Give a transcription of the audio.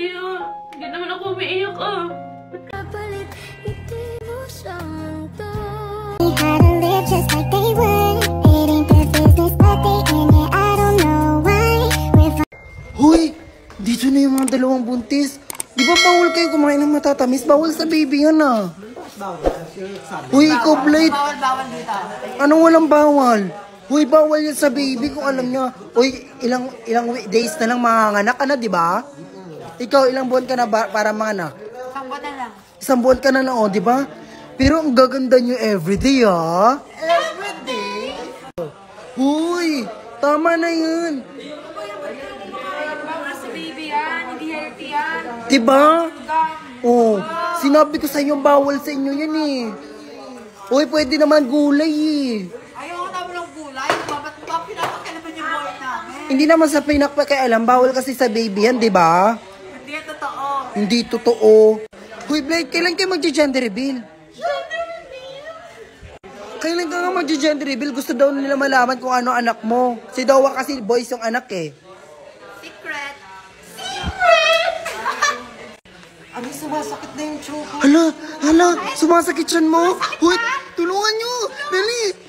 Hindi naman ako umiiyak ah. Kapalit, ngiti mo sa mundo. How to live just like they would. It ain't their business but they in it. I don't know why. Hoy! Dito na yung mga dalawang buntis. Di ba bawal kayo kumain ng matatamis? Bawal sa baby yan ah. Hoy, ikaw Blade. Bawal dito. Anong walang bawal? Hoy, bawal yan sa baby kung alam niya. Hoy, ilang days na lang manganganak ka na, di ba? Ikaw, ilang buwan ka na para manganak? Isang buwan na lang. Isang buwan ka na lang, oh, di ba? Pero ang gaganda niyo everyday, ah. Everyday? Hoy, tama na yan. Bawal sa baby yan. Hindi healthy yan. Diba? Oh, sinabi ko sa inyo, bawal sa inyo yan eh. Hoy, pwede naman gulay eh. Ayaw namin ng gulay. Ba't pinapakailan naman yung boy namin? Hindi naman sa pinakpakialam, bawal kasi sa baby yan, di ba? Hindi yan totoo. Hindi totoo. Hoy, Blake, kailan kayo magja-gender reveal? Kailan ka nga magja-gender reveal? Gusto daw nila malaman kung ano anak mo. Si Dowa kasi boys yung anak eh. Secret. Ano, sumasakit na yung choco. Hala, sumasakit siyan mo. Hoy, tulungan nyo. Dali.